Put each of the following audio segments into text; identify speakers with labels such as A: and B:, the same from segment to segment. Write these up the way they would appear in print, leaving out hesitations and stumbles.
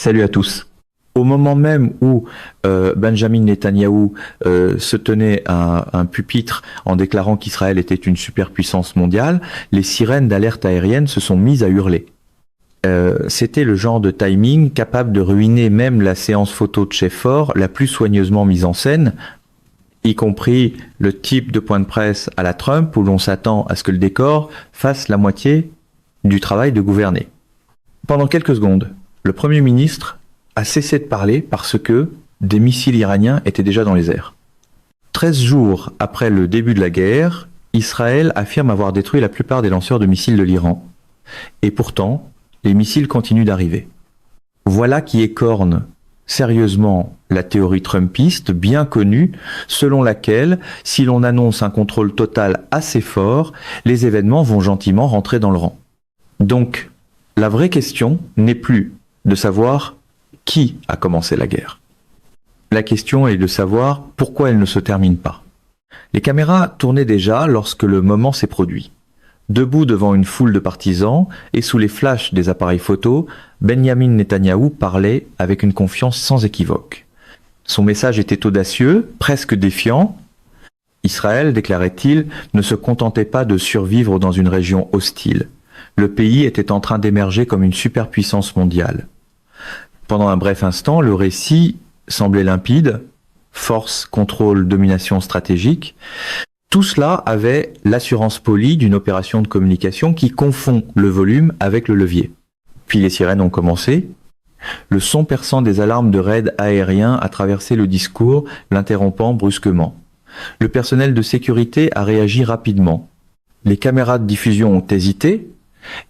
A: Salut à tous. Au moment même où Benjamin Netanyahou se tenait à un pupitre en déclarant qu'Israël était une superpuissance mondiale, les sirènes d'alerte aérienne se sont mises à hurler. C'était le genre de timing capable de ruiner même la séance photo de chef fort la plus soigneusement mise en scène, y compris le type de point de presse à la Trump où l'on s'attend à ce que le décor fasse la moitié du travail de gouverner. Pendant quelques secondes, le Premier ministre a cessé de parler parce que des missiles iraniens étaient déjà dans les airs. 13 jours après le début de la guerre, Israël affirme avoir détruit la plupart des lanceurs de missiles de l'Iran. Et pourtant, les missiles continuent d'arriver. Voilà qui écorne sérieusement la théorie trumpiste bien connue, selon laquelle, si l'on annonce un contrôle total assez fort, les événements vont gentiment rentrer dans le rang. Donc, la vraie question n'est plus de savoir qui a commencé la guerre. La question est de savoir pourquoi elle ne se termine pas. Les caméras tournaient déjà lorsque le moment s'est produit. Debout devant une foule de partisans et sous les flashs des appareils photo, Benjamin Netanyahou parlait avec une confiance sans équivoque. Son message était audacieux, presque défiant. Israël, déclarait-il, ne se contentait pas de survivre dans une région hostile. Le pays était en train d'émerger comme une superpuissance mondiale. Pendant un bref instant, le récit semblait limpide, force, contrôle, domination stratégique. Tout cela avait l'assurance polie d'une opération de communication qui confond le volume avec le levier. Puis les sirènes ont commencé. Le son perçant des alarmes de raid aérien a traversé le discours, l'interrompant brusquement. Le personnel de sécurité a réagi rapidement. Les caméras de diffusion ont hésité,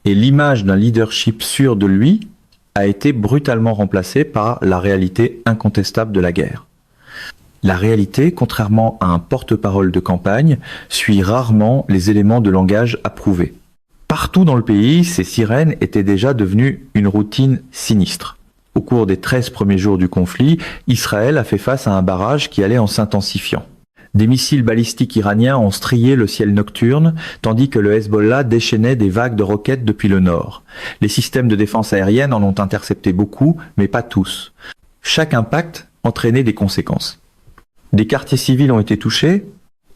A: et l'image d'un leadership sûr de lui a été brutalement remplacée par la réalité incontestable de la guerre. La réalité, contrairement à un porte-parole de campagne, suit rarement les éléments de langage approuvés. Partout dans le pays, ces sirènes étaient déjà devenues une routine sinistre. Au cours des 13 premiers jours du conflit, Israël a fait face à un barrage qui allait en s'intensifiant. Des missiles balistiques iraniens ont strié le ciel nocturne, tandis que le Hezbollah déchaînait des vagues de roquettes depuis le nord. Les systèmes de défense aérienne en ont intercepté beaucoup, mais pas tous. Chaque impact entraînait des conséquences. Des quartiers civils ont été touchés,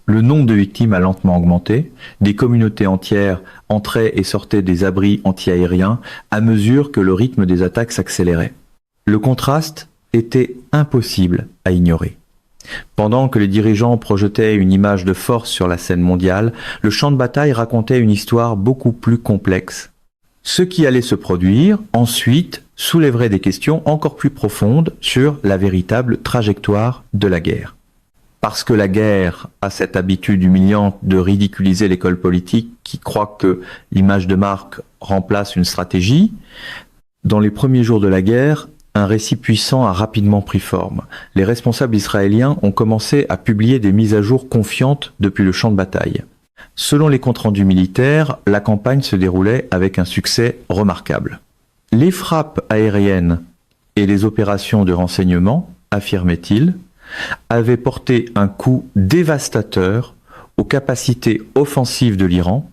A: le nombre de victimes a lentement augmenté, des communautés entières entraient et sortaient des abris antiaériens à mesure que le rythme des attaques s'accélérait. Le contraste était impossible à ignorer. Pendant que les dirigeants projetaient une image de force sur la scène mondiale, le champ de bataille racontait une histoire beaucoup plus complexe. Ce qui allait se produire ensuite soulèverait des questions encore plus profondes sur la véritable trajectoire de la guerre. Parce que la guerre a cette habitude humiliante de ridiculiser l'école politique qui croit que l'image de marque remplace une stratégie, dans les premiers jours de la guerre, un récit puissant a rapidement pris forme. Les responsables israéliens ont commencé à publier des mises à jour confiantes depuis le champ de bataille. Selon les comptes rendus militaires, la campagne se déroulait avec un succès remarquable. Les frappes aériennes et les opérations de renseignement, affirmait-il, avaient porté un coup dévastateur aux capacités offensives de l'Iran.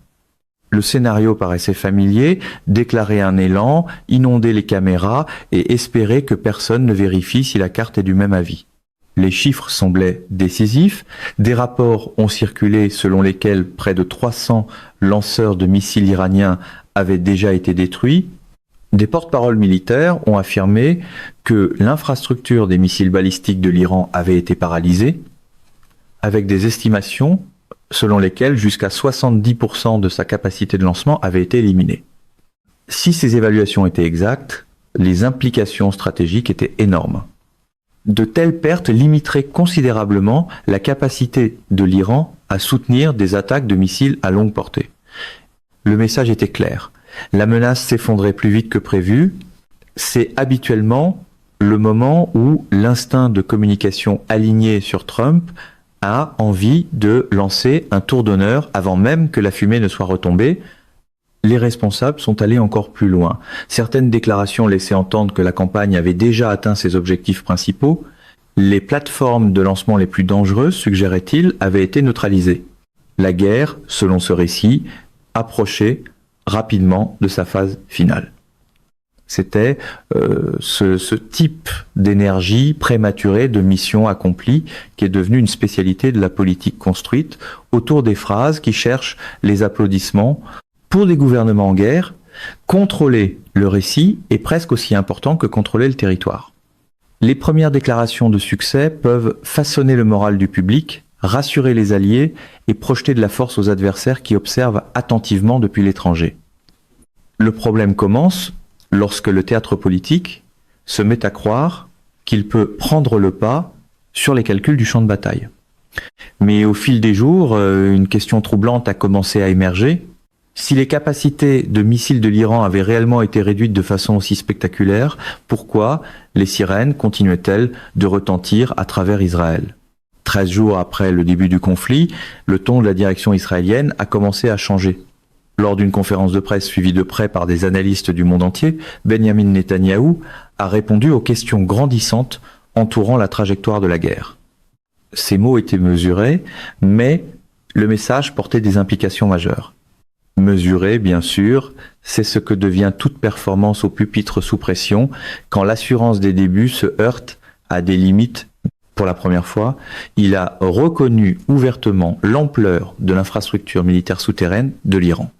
A: Le scénario paraissait familier, déclarer un élan, inonder les caméras et espérer que personne ne vérifie si la carte est du même avis. Les chiffres semblaient décisifs, des rapports ont circulé selon lesquels près de 300 lanceurs de missiles iraniens avaient déjà été détruits. Des porte-paroles militaires ont affirmé que l'infrastructure des missiles balistiques de l'Iran avait été paralysée, avec des estimations selon lesquelles jusqu'à 70% de sa capacité de lancement avait été éliminée. Si ces évaluations étaient exactes, les implications stratégiques étaient énormes. De telles pertes limiteraient considérablement la capacité de l'Iran à soutenir des attaques de missiles à longue portée. Le message était clair. La menace s'effondrait plus vite que prévu. C'est habituellement le moment où l'instinct de communication aligné sur Trump a envie de lancer un tour d'honneur avant même que la fumée ne soit retombée. Les responsables sont allés encore plus loin. Certaines déclarations laissaient entendre que la campagne avait déjà atteint ses objectifs principaux. Les plateformes de lancement les plus dangereuses, suggérait-il, avaient été neutralisées. La guerre, selon ce récit, approchait rapidement de sa phase finale. C'était ce type d'énergie prématurée, de mission accomplie, qui est devenu une spécialité de la politique construite autour des phrases qui cherchent les applaudissements. Pour des gouvernements en guerre, contrôler le récit est presque aussi important que contrôler le territoire. Les premières déclarations de succès peuvent façonner le moral du public, rassurer les alliés et projeter de la force aux adversaires qui observent attentivement depuis l'étranger. Le problème commence lorsque le théâtre politique se met à croire qu'il peut prendre le pas sur les calculs du champ de bataille. Mais au fil des jours, une question troublante a commencé à émerger. Si les capacités de missiles de l'Iran avaient réellement été réduites de façon aussi spectaculaire, pourquoi les sirènes continuaient-elles de retentir à travers Israël ? 13 jours après le début du conflit, le ton de la direction israélienne a commencé à changer. Lors d'une conférence de presse suivie de près par des analystes du monde entier, Benjamin Netanyahou a répondu aux questions grandissantes entourant la trajectoire de la guerre. Ces mots étaient mesurés, mais le message portait des implications majeures. Mesurer, bien sûr, c'est ce que devient toute performance au pupitre sous pression quand l'assurance des débuts se heurte à des limites. Pour la première fois, il a reconnu ouvertement l'ampleur de l'infrastructure militaire souterraine de l'Iran.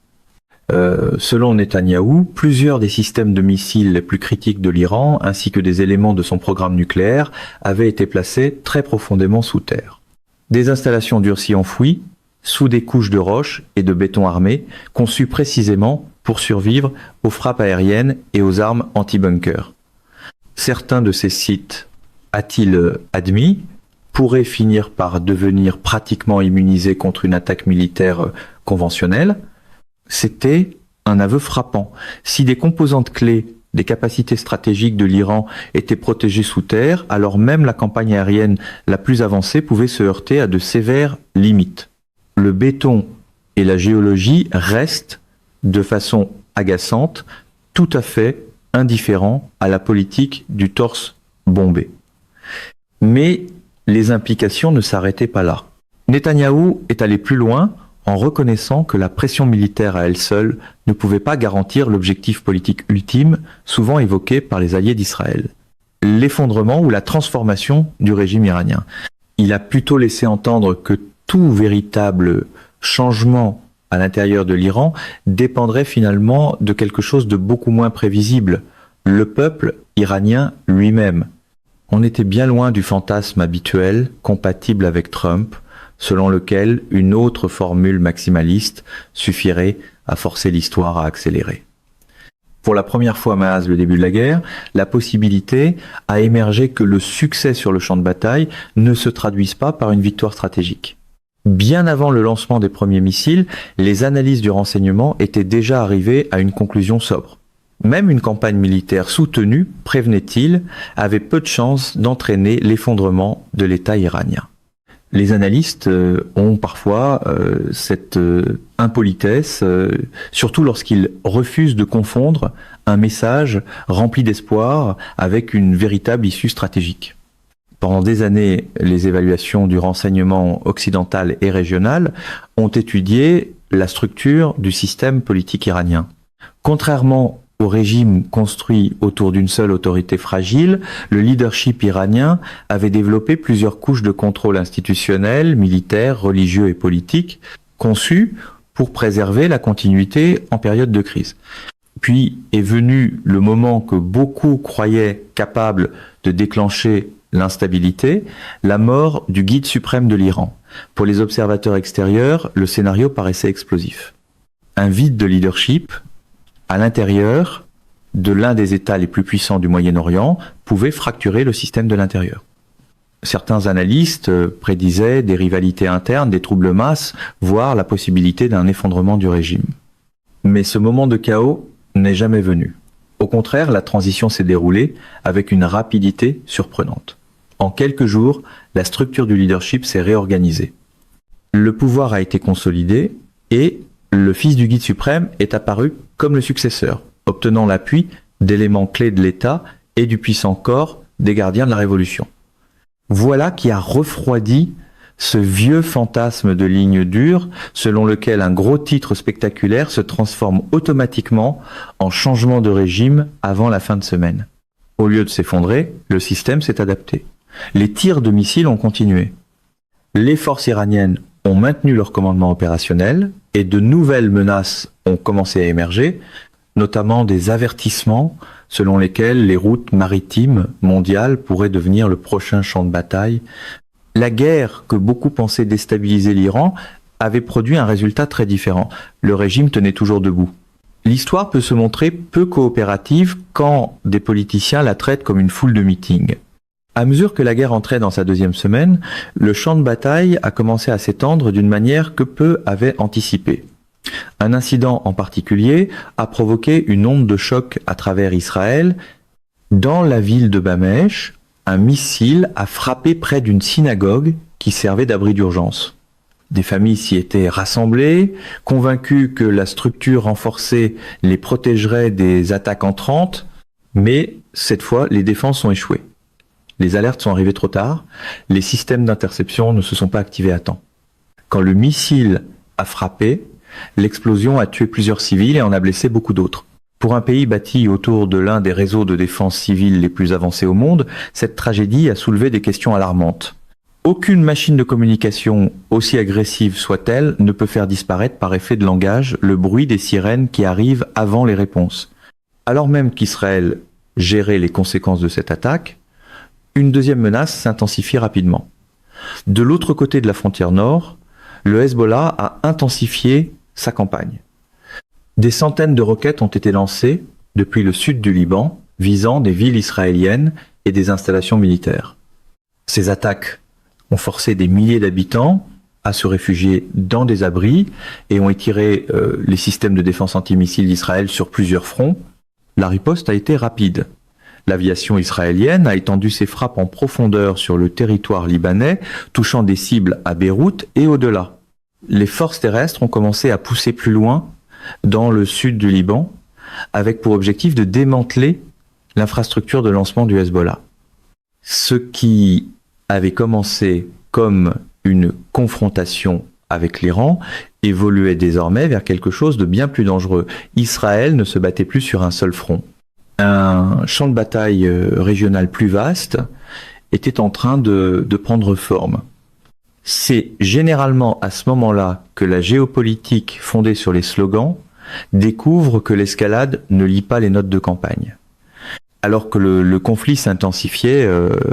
A: Selon Netanyahou, plusieurs des systèmes de missiles les plus critiques de l'Iran, ainsi que des éléments de son programme nucléaire, avaient été placés très profondément sous terre. Des installations durcies enfouies, sous des couches de roches et de béton armé, conçues précisément pour survivre aux frappes aériennes et aux armes anti-bunker. Certains de ces sites, a-t-il admis, pourraient finir par devenir pratiquement immunisés contre une attaque militaire conventionnelle. C'était un aveu frappant. Si des composantes clés des capacités stratégiques de l'Iran étaient protégées sous terre, alors même la campagne aérienne la plus avancée pouvait se heurter à de sévères limites. Le béton et la géologie restent, de façon agaçante, tout à fait indifférents à la politique du torse bombé. Mais les implications ne s'arrêtaient pas là. Netanyahou est allé plus loin en reconnaissant que la pression militaire à elle seule ne pouvait pas garantir l'objectif politique ultime, souvent évoqué par les alliés d'Israël, l'effondrement ou la transformation du régime iranien. Il a plutôt laissé entendre que tout véritable changement à l'intérieur de l'Iran dépendrait finalement de quelque chose de beaucoup moins prévisible, le peuple iranien lui-même. On était bien loin du fantasme habituel, compatible avec Trump, selon lequel une autre formule maximaliste suffirait à forcer l'histoire à accélérer. Pour la première fois à le début de la guerre, la possibilité a émergé que le succès sur le champ de bataille ne se traduise pas par une victoire stratégique. Bien avant le lancement des premiers missiles, les analyses du renseignement étaient déjà arrivées à une conclusion sobre. Même une campagne militaire soutenue, prévenait-il, avait peu de chances d'entraîner l'effondrement de l'État iranien. Les analystes ont parfois cette impolitesse, surtout lorsqu'ils refusent de confondre un message rempli d'espoir avec une véritable issue stratégique. Pendant des années, les évaluations du renseignement occidental et régional ont étudié la structure du système politique iranien. Contrairement au régime construit autour d'une seule autorité fragile, le leadership iranien avait développé plusieurs couches de contrôle institutionnel, militaire, religieux et politique, conçues pour préserver la continuité en période de crise. Puis est venu le moment que beaucoup croyaient capable de déclencher l'instabilité, la mort du guide suprême de l'Iran. Pour les observateurs extérieurs, le scénario paraissait explosif. Un vide de leadership à l'intérieur de l'un des États les plus puissants du Moyen-Orient pouvait fracturer le système de l'intérieur. Certains analystes prédisaient des rivalités internes, des troubles masses, voire la possibilité d'un effondrement du régime. Mais ce moment de chaos n'est jamais venu. Au contraire, la transition s'est déroulée avec une rapidité surprenante. En quelques jours, la structure du leadership s'est réorganisée. Le pouvoir a été consolidé et le fils du guide suprême est apparu comme le successeur, obtenant l'appui d'éléments clés de l'État et du puissant corps des gardiens de la Révolution. Voilà qui a refroidi Ce vieux fantasme de ligne dure, selon lequel un gros titre spectaculaire se transforme automatiquement en changement de régime avant la fin de semaine. Au lieu de s'effondrer, le système s'est adapté. Les tirs de missiles ont continué. Les forces iraniennes ont maintenu leur commandement opérationnel et de nouvelles menaces ont commencé à émerger, notamment des avertissements selon lesquels les routes maritimes mondiales pourraient devenir le prochain champ de bataille. La guerre que beaucoup pensaient déstabiliser l'Iran avait produit un résultat très différent. Le régime tenait toujours debout. L'histoire peut se montrer peu coopérative quand des politiciens la traitent comme une foule de meetings. À mesure que la guerre entrait dans sa deuxième semaine, le champ de bataille a commencé à s'étendre d'une manière que peu avaient anticipée. Un incident en particulier a provoqué une onde de choc à travers Israël. Dans la ville de Bamèche, un missile a frappé près d'une synagogue qui servait d'abri d'urgence. Des familles s'y étaient rassemblées, convaincues que la structure renforcée les protégerait des attaques entrantes, mais cette fois, les défenses ont échoué. Les alertes sont arrivées trop tard, les systèmes d'interception ne se sont pas activés à temps. Quand le missile a frappé, l'explosion a tué plusieurs civils et en a blessé beaucoup d'autres. Pour un pays bâti autour de l'un des réseaux de défense civile les plus avancés au monde, cette tragédie a soulevé des questions alarmantes. Aucune machine de communication, aussi agressive soit-elle, ne peut faire disparaître par effet de langage le bruit des sirènes qui arrivent avant les réponses. Alors même qu'Israël gérait les conséquences de cette attaque, une deuxième menace s'intensifie rapidement. De l'autre côté de la frontière nord, le Hezbollah a intensifié sa campagne. Des centaines de roquettes ont été lancées depuis le sud du Liban, visant des villes israéliennes et des installations militaires. Ces attaques ont forcé des milliers d'habitants à se réfugier dans des abris et ont étiré les systèmes de défense antimissiles d'Israël sur plusieurs fronts. La riposte a été rapide. L'aviation israélienne a étendu ses frappes en profondeur sur le territoire libanais, touchant des cibles à Beyrouth et au-delà. Les forces terrestres ont commencé à pousser plus loin dans le sud du Liban, avec pour objectif de démanteler l'infrastructure de lancement du Hezbollah. Ce qui avait commencé comme une confrontation avec l'Iran évoluait désormais vers quelque chose de bien plus dangereux. Israël ne se battait plus sur un seul front. Un champ de bataille régional plus vaste était en train de prendre forme. C'est généralement à ce moment-là que la géopolitique fondée sur les slogans découvre que l'escalade ne lit pas les notes de campagne. Alors que le conflit s'intensifiait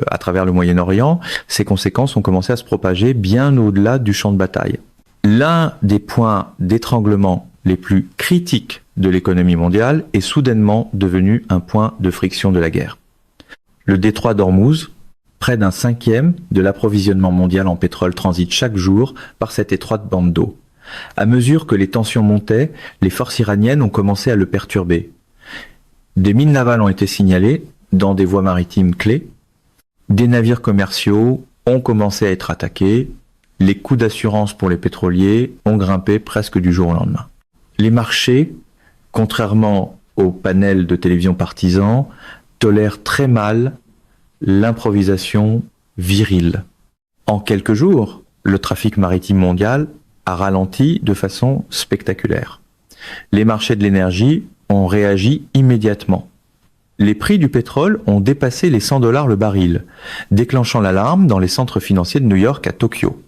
A: à travers le Moyen-Orient, ses conséquences ont commencé à se propager bien au-delà du champ de bataille. L'un des points d'étranglement les plus critiques de l'économie mondiale est soudainement devenu un point de friction de la guerre. Le détroit d'Ormuz, près d'un cinquième de l'approvisionnement mondial en pétrole transite chaque jour par cette étroite bande d'eau. À mesure que les tensions montaient, les forces iraniennes ont commencé à le perturber. Des mines navales ont été signalées dans des voies maritimes clés. Des navires commerciaux ont commencé à être attaqués. Les coûts d'assurance pour les pétroliers ont grimpé presque du jour au lendemain. Les marchés, contrairement aux panels de télévision partisans, tolèrent très mal l'improvisation virile. En quelques jours, le trafic maritime mondial a ralenti de façon spectaculaire. Les marchés de l'énergie ont réagi immédiatement. Les prix du pétrole ont dépassé les $100 le baril, déclenchant l'alarme dans les centres financiers de New York à Tokyo.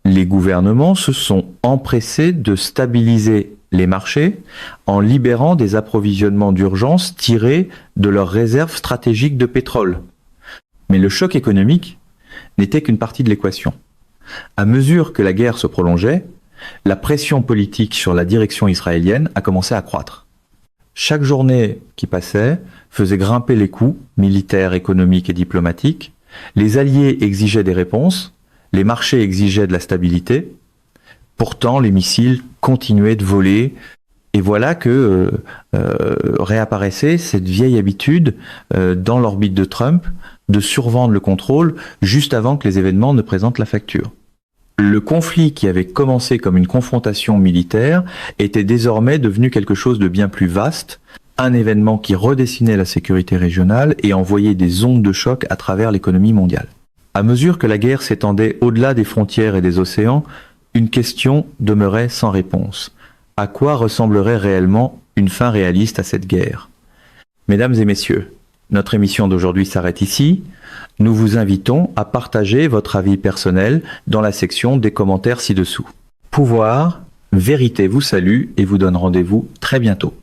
A: Les gouvernements se sont empressés de stabiliser les marchés en libérant des approvisionnements d'urgence tirés de leurs réserves stratégiques de pétrole. Mais le choc économique n'était qu'une partie de l'équation. À mesure que la guerre se prolongeait, la pression politique sur la direction israélienne a commencé à croître. Chaque journée qui passait faisait grimper les coûts militaires, économiques et diplomatiques. Les alliés exigeaient des réponses, les marchés exigeaient de la stabilité. Pourtant, les missiles continuaient de voler. Et voilà que réapparaissait cette vieille habitude dans l'orbite de Trump de survendre le contrôle juste avant que les événements ne présentent la facture. Le conflit qui avait commencé comme une confrontation militaire était désormais devenu quelque chose de bien plus vaste, un événement qui redessinait la sécurité régionale et envoyait des ondes de choc à travers l'économie mondiale. À mesure que la guerre s'étendait au-delà des frontières et des océans, une question demeurait sans réponse. À quoi ressemblerait réellement une fin réaliste à cette guerre? Mesdames et messieurs, notre émission d'aujourd'hui s'arrête ici. Nous vous invitons à partager votre avis personnel dans la section des commentaires ci-dessous. Pouvoir, vérité vous salue et vous donne rendez-vous très bientôt.